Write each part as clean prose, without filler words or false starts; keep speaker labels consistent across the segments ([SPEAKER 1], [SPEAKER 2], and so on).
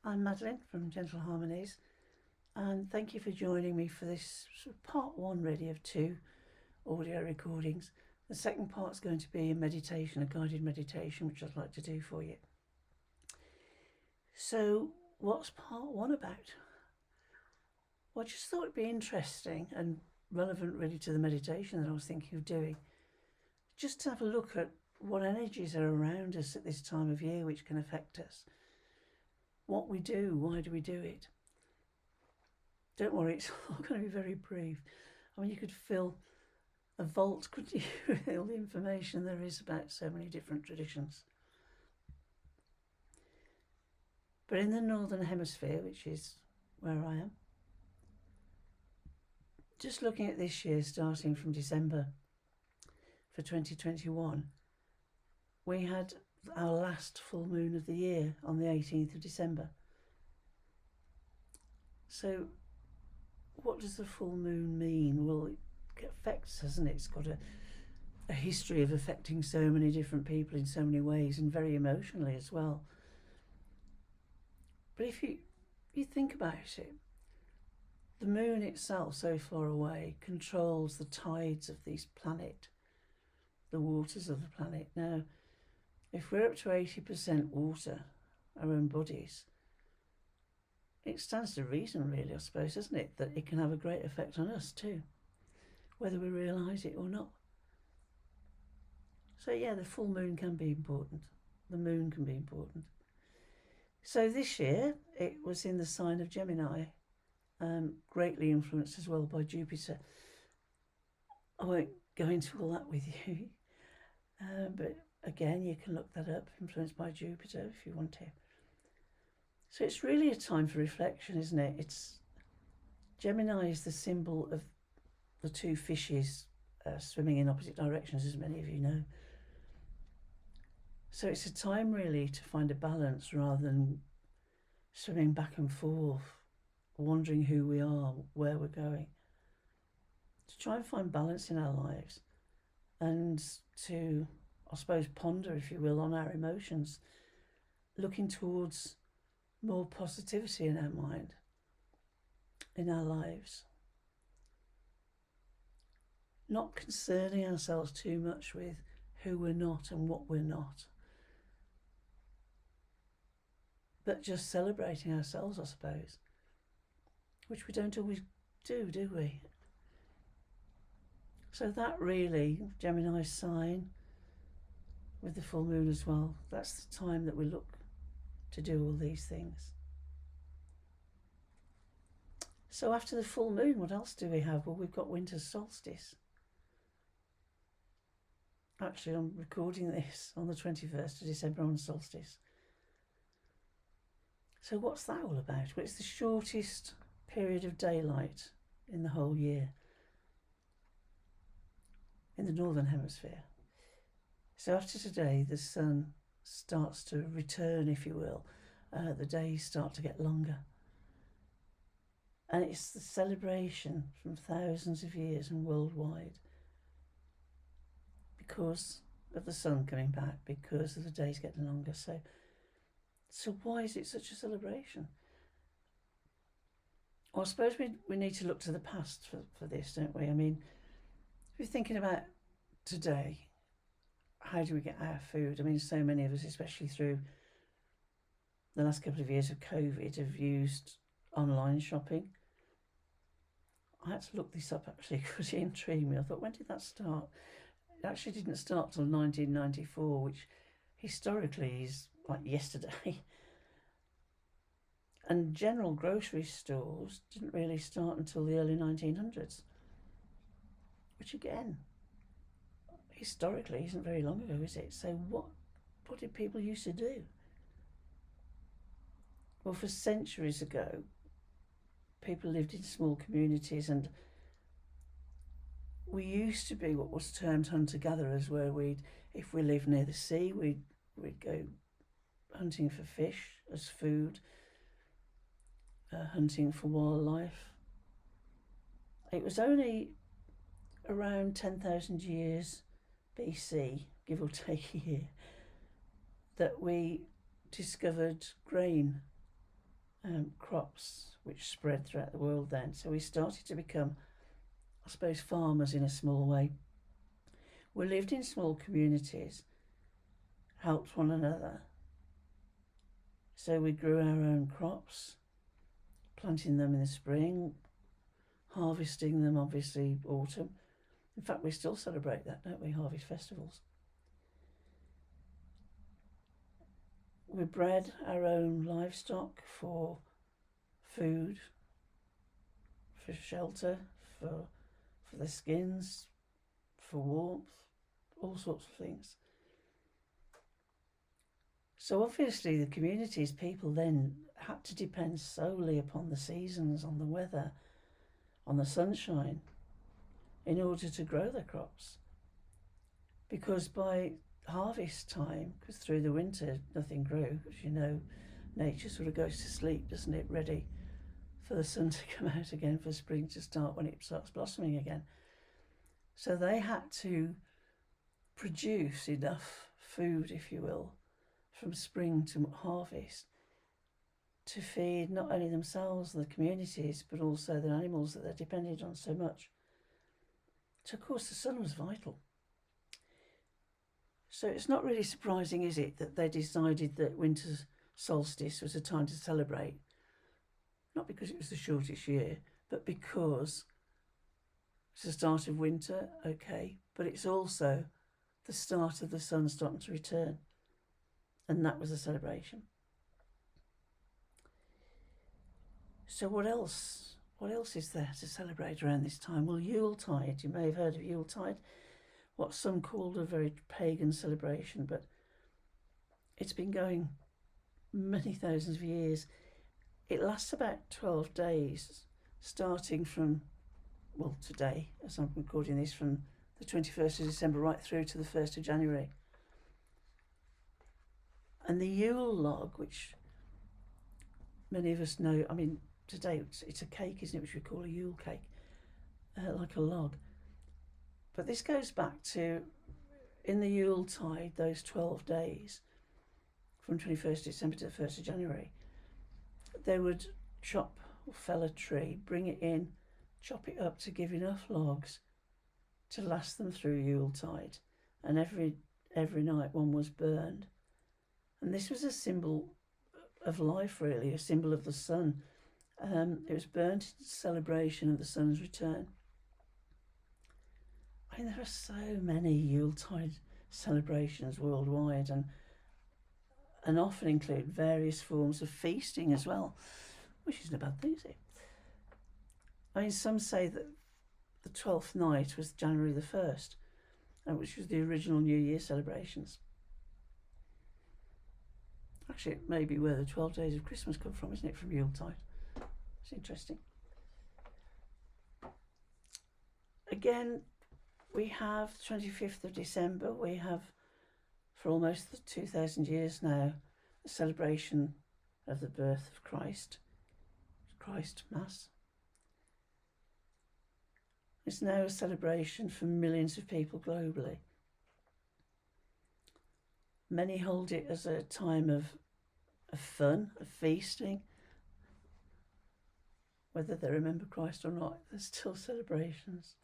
[SPEAKER 1] I'm Madeleine from Gentle Harmonies, and thank you for joining me for this sort of part one really of 2 audio recordings. The second part is going to be a meditation, a guided meditation, which I'd like to do for you. So what's part 1 about? Well, I just thought it'd be interesting and relevant really to the meditation that I was thinking of doing, just to have a look at what energies are around us at this time of year which can affect us. What we do, why do we do it? Don't worry, it's all going to be very brief. I mean, you could fill a vault, couldn't you, with all the information there is about so many different traditions. But in the Northern Hemisphere, which is where I am, just looking at this year, starting from December for 2021, we had our last full moon of the year on the 18th of December. So what does the full moon mean? Well, it affects, hasn't it? It's got a history of affecting so many different people in so many ways, and very emotionally as well. But if you think about it, the moon itself, so far away, controls the tides of this planet, the waters of the planet. Now, if we're up to 80% water, our own bodies, it stands to reason really, I suppose, doesn't it, that it can have a great effect on us too, whether we realise it or not. So yeah, the full moon can be important. The moon can be important. So this year, it was in the sign of Gemini, greatly influenced as well by Jupiter. I won't go into all that with you, but again, you can look that up, influenced by Jupiter, if you want to. So it's really a time for reflection, isn't it? Gemini is the symbol of the 2 fishes swimming in opposite directions, as many of you know. So it's a time really to find a balance rather than swimming back and forth, wondering who we are, where we're going. To try and find balance in our lives and to, I suppose, ponder, if you will, on our emotions, looking towards more positivity in our mind, in our lives. Not concerning ourselves too much with who we're not and what we're not, but just celebrating ourselves, I suppose, which we don't always do we? So that really, Gemini's sign, with the full moon as well, that's the time that we look to do all these things. So after the full moon, what else do we have? Well, we've got winter solstice. Actually, I'm recording this on the 21st of December on solstice. So what's that all about? Well, it's the shortest period of daylight in the whole year in the Northern Hemisphere. So after today, the sun starts to return, if you will. The days start to get longer. And it's the celebration from thousands of years and worldwide because of the sun coming back, because of the days getting longer. So why is it such a celebration? Well, I suppose we need to look to the past for this, don't we? I mean, if you're thinking about today, how do we get our food? I mean, so many of us, especially through the last couple of years of COVID, have used online shopping. I had to look this up actually because it intrigued me. I thought, when did that start? It actually didn't start till 1994, which historically is like yesterday. And general grocery stores didn't really start until the early 1900s, which again, historically isn't very long ago, is it? So what did people used to do? Well, for centuries ago, people lived in small communities, and we used to be what was termed hunter-gatherers, where if we lived near the sea, we'd go hunting for fish as food, hunting for wildlife. It was only around 10,000 years BC, give or take a year, that we discovered grain crops which spread throughout the world then. So we started to become, I suppose, farmers in a small way. We lived in small communities, helped one another. So we grew our own crops, planting them in the spring, harvesting them obviously autumn. In fact, we still celebrate that, don't we? Harvest festivals. We bred our own livestock for food, for shelter, for their skins, for warmth, all sorts of things. So obviously the community's people then had to depend solely upon the seasons, on the weather, on the sunshine, in order to grow their crops. Because by harvest time, because through the winter nothing grew, as you know, nature sort of goes to sleep, doesn't it, ready for the sun to come out again, for spring to start when it starts blossoming again. So they had to produce enough food, if you will, from spring to harvest to feed not only themselves and the communities, but also the animals that they're dependent on so much. So of course the sun was vital. So it's not really surprising, is it, that they decided that winter solstice was a time to celebrate, not because it was the shortest year, but because it's the start of winter, okay, but it's also the start of the sun starting to return. And that was a celebration. So what else? What else is there to celebrate around this time? Well, Yuletide. You may have heard of Yuletide, what some called a very pagan celebration, but it's been going many thousands of years. It lasts about 12 days, starting from, well, today, as I'm recording this, from the 21st of December right through to the 1st of January. And the Yule Log, which many of us know, I mean, today it's a cake, isn't it, which we call a Yule cake, like a log. But this goes back to, in the Yuletide, those 12 days, from 21st December to the 1st of January, they would chop or fell a tree, bring it in, chop it up to give enough logs to last them through Yuletide. And every night one was burned. And this was a symbol of life, really, a symbol of the sun. It was burnt in celebration of the sun's return. I mean, there are so many Yuletide celebrations worldwide, and often include various forms of feasting as well, which isn't a bad thing, is it? I mean, some say that the 12th night was January the 1st, which was the original New Year celebrations. Actually, it may be where the 12 days of Christmas come from, isn't it, from Yuletide? It's interesting. Again, we have 25th of December. We have, for almost 2,000 years now, a celebration of the birth of Christ Mass. It's now a celebration for millions of people globally. Many hold it as a time of fun, of feasting. Whether they remember Christ or not, there's still celebrations.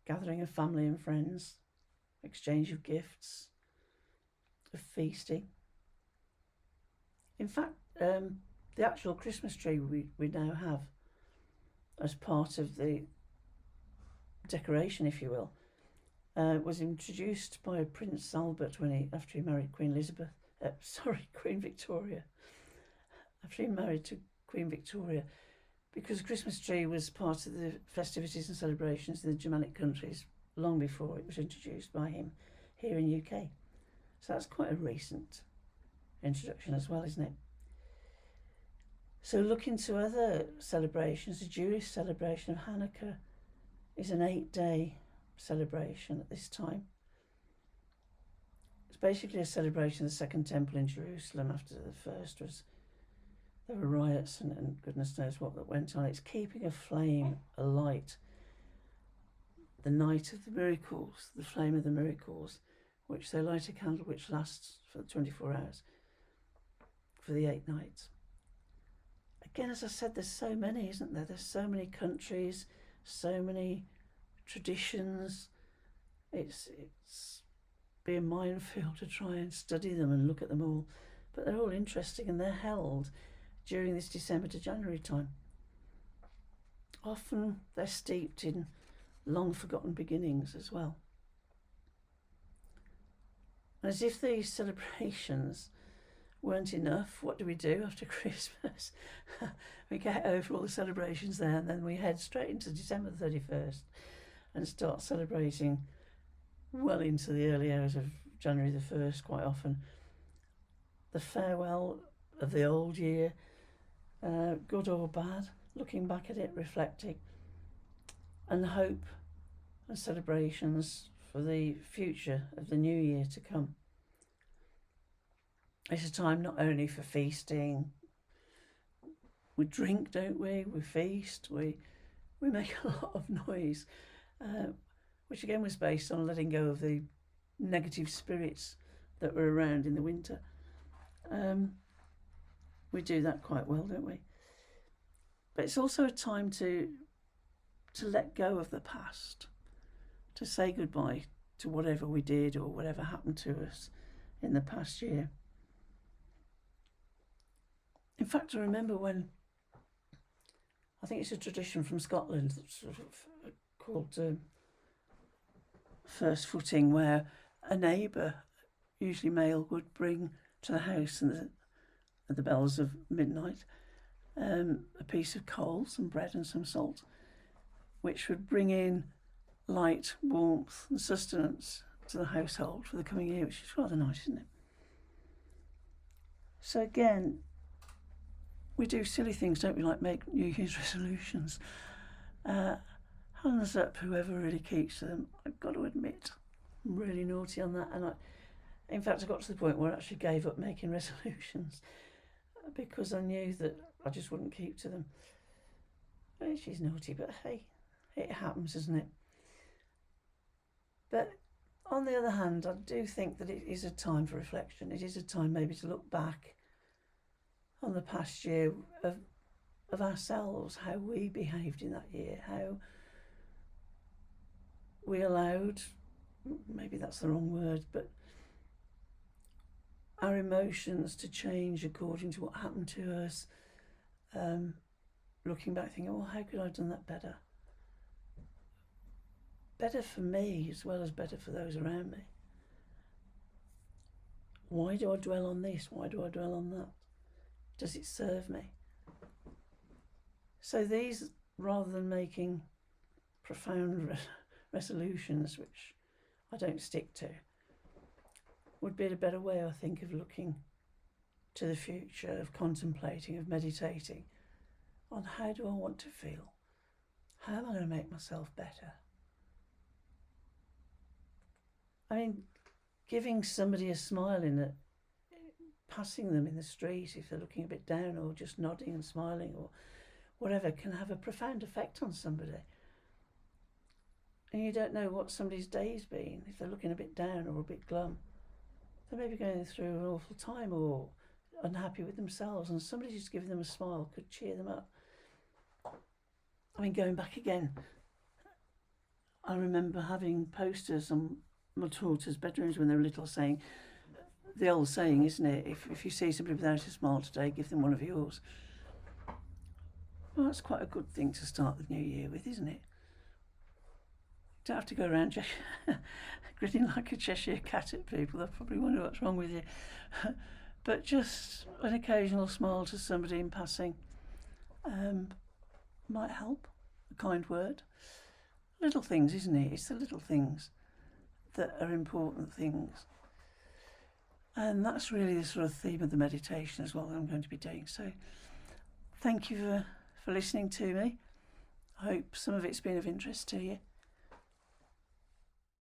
[SPEAKER 1] Gathering of family and friends, exchange of gifts, of feasting. In fact, the actual Christmas tree we now have as part of the decoration, if you will, was introduced by Prince Albert after he married Queen Victoria. After he married to Queen Victoria, because the Christmas tree was part of the festivities and celebrations in the Germanic countries long before it was introduced by him here in the UK. So that's quite a recent introduction as well, isn't it? So looking to other celebrations, the Jewish celebration of Hanukkah is an 8-day celebration at this time. It's basically a celebration of the Second Temple in Jerusalem after the first there were riots and goodness knows what that went on. It's keeping a flame alight. The night of the miracles, the flame of the miracles, which they light a candle which lasts for 24 hours, for the 8 nights. again, as I said, there's so many, isn't there? There's so many countries, so many traditions. It's be a minefield to try and study them and look at them all. But they're all interesting, and they're held during this December to January time. Often they're steeped in long forgotten beginnings as well. As if these celebrations weren't enough, what do we do after Christmas? We get over all the celebrations there, and then we head straight into December the 31st and start celebrating well into the early hours of January the 1st quite often. The farewell of the old year, good or bad, looking back at it, reflecting, and hope and celebrations for the future of the new year to come. It's a time not only for feasting. We drink, don't we? We feast. We make a lot of noise, which again was based on letting go of the negative spirits that were around in the winter. We do that quite well, don't we? But it's also a time to let go of the past, to say goodbye to whatever we did or whatever happened to us in the past year. In fact, I remember when, I think it's a tradition from Scotland sort of called first footing, where a neighbour, usually male, would bring to the house at the bells of midnight a piece of coal, some bread and some salt, which would bring in light, warmth and sustenance to the household for the coming year, which is rather nice, isn't it? So again, we do silly things, don't we, like make New Year's resolutions. Hands up, whoever really keeps them. I've got to admit, I'm really naughty on that. And in fact, I got to the point where I actually gave up making resolutions because I knew that I just wouldn't keep to them. She's naughty, but hey, it happens, doesn't it? But on the other hand, I do think that it is a time for reflection. It is a time maybe to look back on the past year of ourselves, how we behaved in that year, how we allowed, maybe that's the wrong word, but our emotions to change according to what happened to us. Looking back thinking, well, how could I have done that better? Better for me as well as better for those around me. Why do I dwell on this? Why do I dwell on that? Does it serve me? So these, rather than making profound resolutions, which I don't stick to, would be a better way, I think, of looking to the future, of contemplating, of meditating on how do I want to feel? How am I going to make myself better? I mean, giving somebody a smile passing them in the street if they're looking a bit down, or just nodding and smiling or whatever, can have a profound effect on somebody. And you don't know what somebody's day's been, if they're looking a bit down or a bit glum. They may be going through an awful time or unhappy with themselves, and somebody just giving them a smile could cheer them up. I mean, going back again, I remember having posters on my daughter's bedrooms when they were little saying, the old saying, isn't it, if you see somebody without a smile today, give them one of yours. Well, that's quite a good thing to start the new year with, isn't it? You don't have to go around grinning like a Cheshire cat at people. They'll probably wonder what's wrong with you. But just an occasional smile to somebody in passing might help. A kind word. Little things, isn't it? It's the little things that are important things. And that's really the sort of theme of the meditation as well that I'm going to be doing. So thank you for listening to me. I hope some of it's been of interest to you.